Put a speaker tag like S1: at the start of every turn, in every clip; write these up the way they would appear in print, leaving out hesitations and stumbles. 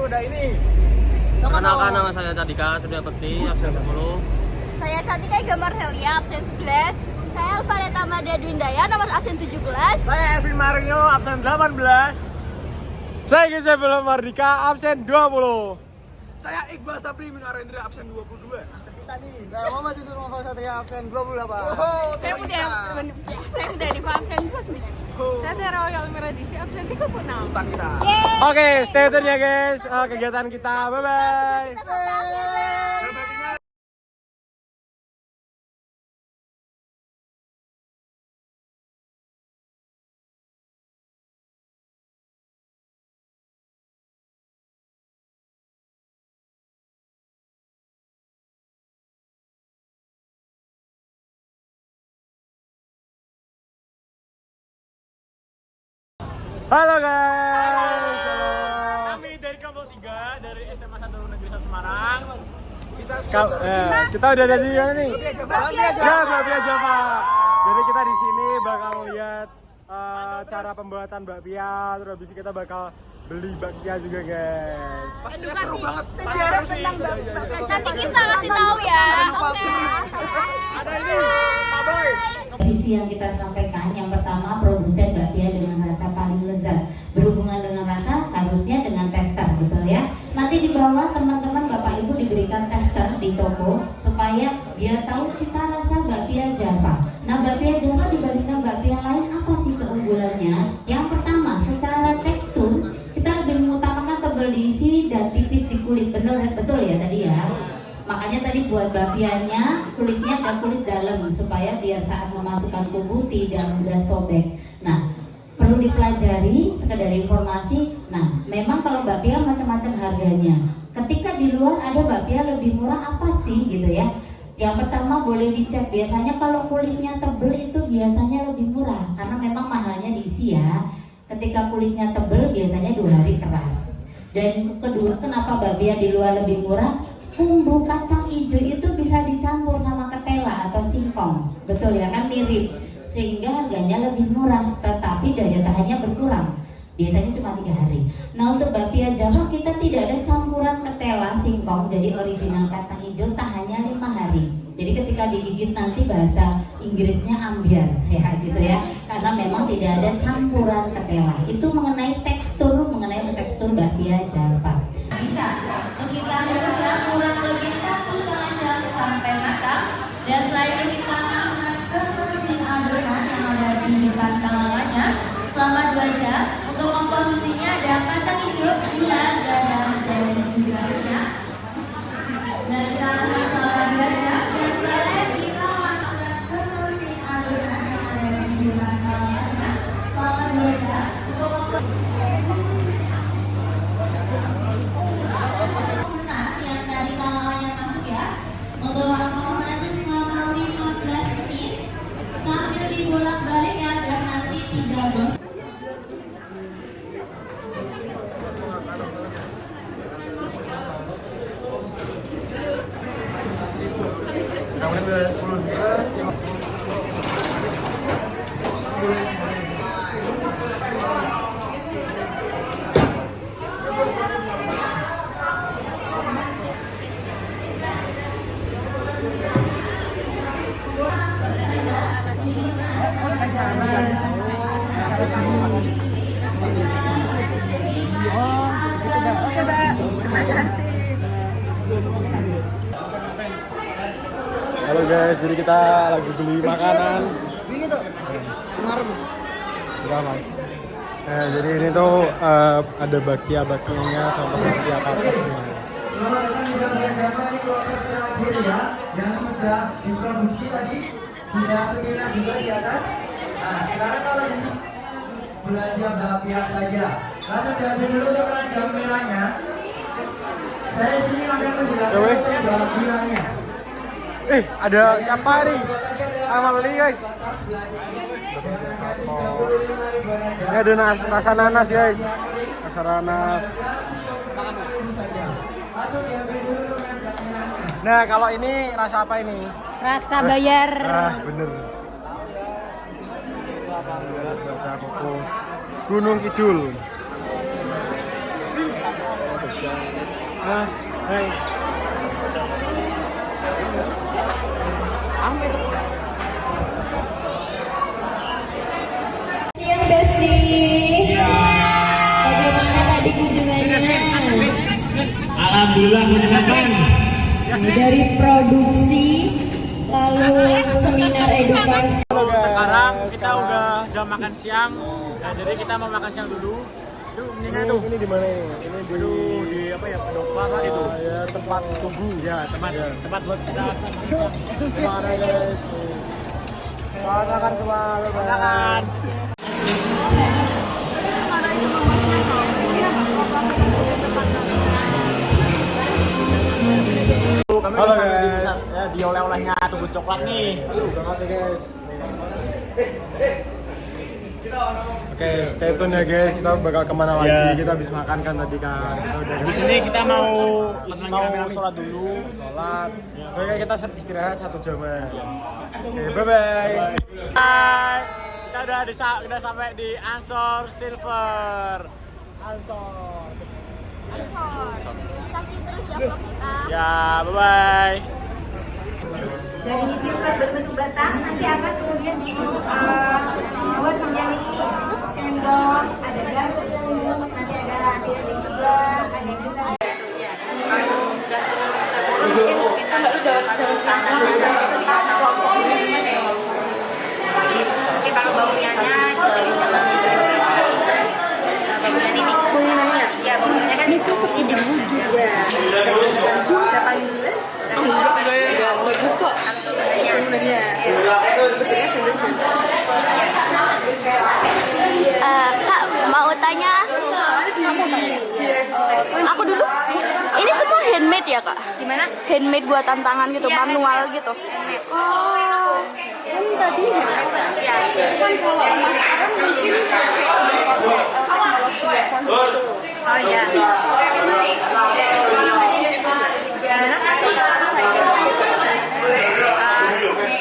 S1: udah ini.
S2: Perkenalkan, nama saya Cadika, sudah Bekti, absen 10.
S3: Saya Cantika Gambar Helia, absen 11. Saya Alvareta Mada Dwindaya, nomor absen 17.
S1: Saya Evin Mario, absen 18. Saya Gisebel Mardika, absen 20. Saya Iqbal Sabri Minarendra, absen 22. Kita nih.
S4: Saya Muhammad Yusuf Novel Satria, absen 28.
S3: Saya Putih Diva, absen 29. Saya Tera Royal Meradisi, absen 36.
S1: Kita. Oke, stay tune ya guys. Kegiatan kita. Bye bye. Halo guys. Halo. Kami dari kelompok 3 dari SMA 1 Negeri 1 Semarang. Kita udah ada di mana nih? Bakpia Java. Jadi kita di sini bakal lihat cara pembuatan bakpia, terus habis itu kita bakal beli bakpia juga guys.
S3: Edukasi sejarah tentang bakpia. Nanti kita kasih tahu ya. Oke.
S1: Ada ini, Pak Boy.
S5: Visi yang kita sampaikan, yang pertama produsen bakpia dengan rasa paling lezat. Berhubungan dengan rasa harusnya dengan tester, betul ya. Nanti di bawah teman-teman Bapak Ibu diberikan tester di toko supaya dia tahu cita rasa bakpia Java. Nah, bakpia Java dibandingkan bakpia lain apa sih keunggulannya? Yang pertama, secara tekstur kita lebih mengutamakan tebal diisi dan tipis di kulit. Betul ya tadi ya. Makanya tadi buat bakpianya kulitnya ada kulit dalam supaya biar saat memasukkan bumbu tidak mudah sobek. Nah, perlu dipelajari sekedar informasi. Nah, memang kalau bakpia macam-macam harganya. Ketika di luar ada bakpia lebih murah apa sih gitu ya? Yang pertama boleh dicek, biasanya kalau kulitnya tebel itu biasanya lebih murah karena memang mahalnya diisi ya. Ketika kulitnya tebel biasanya 2 hari keras. Dan kedua, kenapa bakpia di luar lebih murah? Bumbu kacang hijau itu bisa dicampur sama ketela atau singkong, betul ya kan, mirip, sehingga harganya lebih murah, tetapi daya tahannya berkurang. Biasanya cuma 3 hari. Nah, untuk bakpia Java kita tidak ada campuran ketela, singkong, jadi original kacang hijau tahannya 5 hari. Jadi ketika digigit nanti bahasa Inggrisnya ambiar, ya gitu ya, karena memang tidak ada campuran ketela. Itu mengenai tekstur bakpia Java.
S6: Bisa, terus kita rebusnya kurang lebih 1,5 jam sampai matang. Dan setelah itu kita masukkan ke mesin adonan yang ada di depan tangannya selama 2 jam. Untuk komposisinya ada kacang hijau, gula, garam, dan juga minyak. Dan kita masak selama 2 jam. Dan setelah itu kita masukkan ke mesin adonan yang ada di depan tangannya selama 2 jam. Untuk komposisinya untuk orang nanti selama 15 menit sambil dibolak balik ya, agar nanti tidak gosong.
S1: Halo guys, jadi kita lagi beli makanan.
S4: Ini tuh kemarin.
S1: Enggak mas. Jadi ini tuh ada bakpia-bakpianya, contoh bakpia patatnya.
S4: Selamat datang di bakpia Java, ini kloter terakhir ya, yang sudah diproduksi tadi, sudah seminar juga di atas. Nah, sekarang kalau di sini belanja bakpia saja, langsung diambil dulu untuk keranjang merahnya. Saya di sini akan menjelaskan tentang bakpianya.
S1: Ada siapa nih? Amali guys. Ini ada rasa nanas guys. Rasa nanas. Nah, kalau ini rasa apa ini?
S3: Rasa bayar.
S1: Bener. Gunung Kidul. Hai.
S6: Siang Besti. Bagaimana tadi kunjungannya?
S1: Alhamdulillah menyenangkan.
S6: Dari produksi lalu seminar edukasi.
S1: Sekarang kita udah jam makan siang. Nah, jadi kita mau makan siang dulu. Ini di mana ini? Ini di apa ya? Pendopa apa itu? Ya, tempat tunggu. Ya, tempat buat kita gimana guys? Selamat makan semua. Makan. Kami udah sampai di pusat ya, di oleh-olehnya tunggu coklat nih. Banget ya guys. Oke, stay tune ya guys. Kita bakal kemana lagi? Kita habis makan kan tadi kan. Kita udah di sini kita mau sholat dulu, sholat. Oke, kita istirahat 1 jam. Oke, bye bye. Bye. Kita udah sampai di Ansor Silver. Ansor.
S3: Saksi terus ya vlog kita.
S1: Ya, bye bye.
S7: Dari silver berbentuk batang nanti akan kemudian dibuat menjadi sendok, ada garpu, nanti ada anti-aging juga, ada gula. Kalau sudah terurut mungkin sekitar tanahnya 1 atau tapi kalau bangunannya itu dari zaman bangunan ini. Ya bangunannya kan itu zaman udah paling luas.
S3: Bagus kok. Bangunannya. Kak, mau tanya? Aku dulu. Ini semua handmade ya, Kak?
S7: Gimana?
S3: Handmade buat tantangan gitu,
S7: Ya,
S3: manual
S7: handmade.
S3: gitu.
S7: Handmade.
S3: Oh. Kan tadi
S7: Ya.
S3: kan kalau anak sekarang mungkin
S7: Oh ya.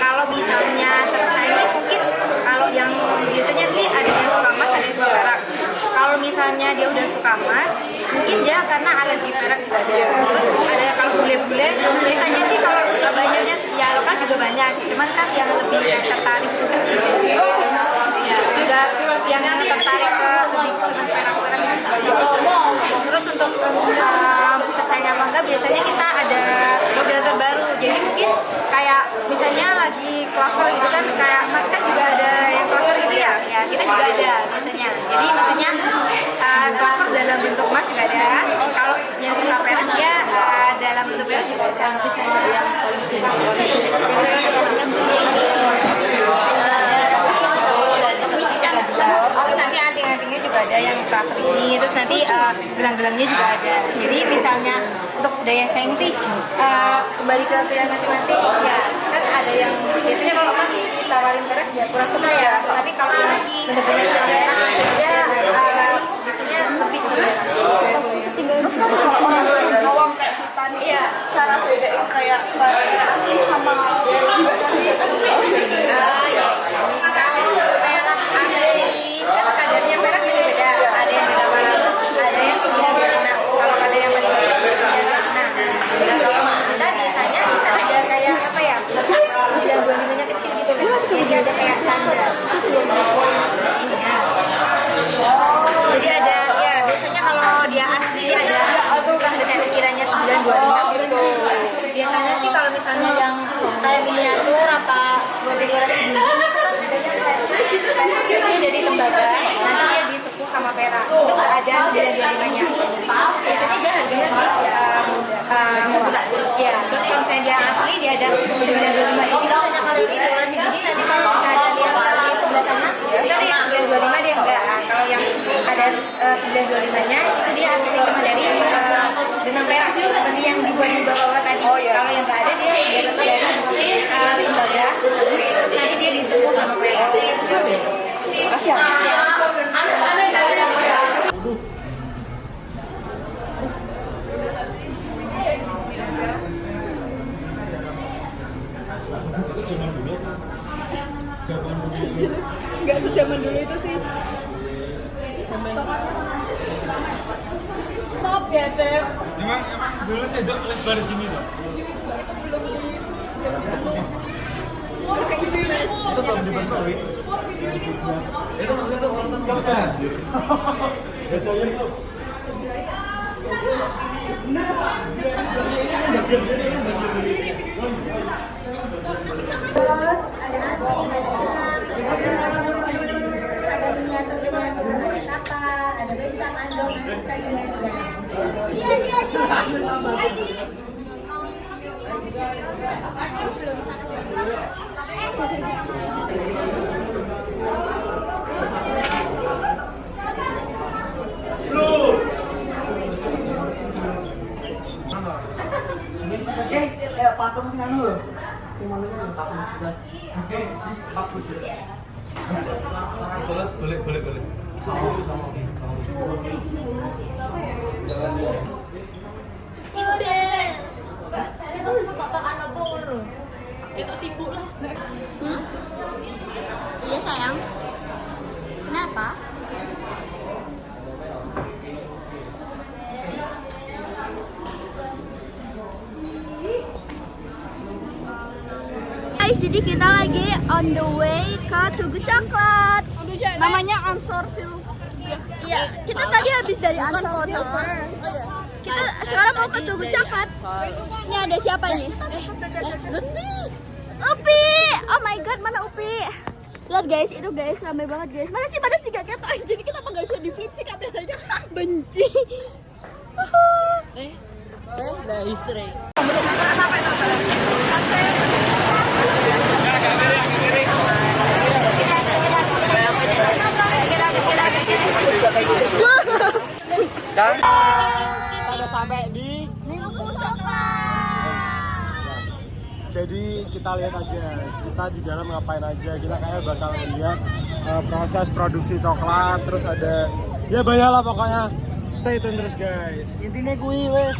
S7: Kalau misalnya tersaingi mungkin kalau yang biasanya sih ada yang suka emas, ada yang suka perak. Kalau misalnya dia udah suka emas, mungkin dia karena alergi perak juga ada. Terus ada kalau bule-bule, biasanya sih kalau banyaknya ya lokal juga banyak. Cuman kan yang lebih tertarik juga. Ya, juga yang tertarik ke lebih senang perak-perak itu banyak. Terus untuk selesai apa enggak biasanya kita ada model terbaru. Jadi mungkin kayak misalnya lagi cover gitu kan, kayak mas kan juga ada yang cover gitu ya. Ya kita juga ada biasanya. Jadi maksudnya cover dalam bentuk emas juga ada. Kalau yang suka perak dia dalam bentuk perak juga ada. Misalnya yang terus nanti anting-antingnya juga ada yang cover ini, terus nanti gelang-gelangnya juga ada. Jadi misalnya untuk daya saing sih kembali ke pilihan masing-masing ya, kan ada yang biasanya kalau masih ditawarin perak ya kurang suka ya, tapi kalau yang benar-benar selera ya biasanya lebih
S3: terus kan kalau orang awam kayak kita nih,
S7: iya.
S3: cara bedain kayak barangnya asli sama
S7: Perak asli kan kadarnya perak beda-beda. Ada yang 800, ada yang 95. Kalau kadar yang paling bagus itu 95. Nah, kalau kita biasanya kita ada kayak apa ya? 925-nya kecil gitu loh. Jadi ada kayak standar. Jadi ada ya biasanya kalau dia asli dia ada kayak pikirannya 925 gitu. Biasanya sih kalau misalnya yang kayak miniatur apa buat dekorasi ini dari tembaga, nanti dia disepuh sama perak. Itu nggak ada 925-nya. Biasanya dia harganya murah. Ya, terus kalau misalnya dia asli dia ada 925. Ini misalnya kalau ini dekorasi gini, nanti kalau misalnya dia di sebelah sana itu ada yang 925 dia enggak. Kalau yang ada 925-nya itu dia asli cuma dari benang perak seperti yang dibuat di bawah tadi. Kalau yang nggak ada dia dari tembaga, terus nanti dia disepuh sama perak. Makasih ya.
S3: nggak sejaman dulu itu sih. Stop ya, Tep.
S1: Emang dulu saya lebar gini loh.
S3: Itu belum dibentuk. Oh, kayak gitu ya.
S1: Itu belum dibentuk, Wi. Itu maksudnya tuh kalau nonton kan anjir. Bedanya tuh.
S5: Terus ada anting, ada gelang, ada miniatur kapal, ada becak, andong, nanti bisa dilihat-lihat.
S4: Oke, patung sing anu lho. Sing manusia yang patung sudah. Oke, sis patung sudah. Boleh. Sama.
S3: Kita sibuk lah.
S5: Iya sayang. Kenapa?
S8: Guys, jadi kita lagi on the way ke Tugu Coklat. Namanya Ansor Silver. Iya, kita tadi habis dari Ansor Silver. Kita sekarang mau ke Tugu Coklat. Ini ada siapa ini? Lutfi. Upi. Oh my god, mana Upi? Lihat guys, itu guys ramai banget guys. Mana sih pada tiga ketok? Jadi kenapa nggak bisa di flip sih kameranya? Benci.
S2: Lah istri.
S1: Dan kita sampai di
S8: Tugu Coklat.
S1: jadi kita lihat aja kita di dalam ngapain aja. Kita kayak bakal lihat proses produksi coklat, terus ada ya banyak lah pokoknya. Stay tune terus guys.
S4: Intinya gue wes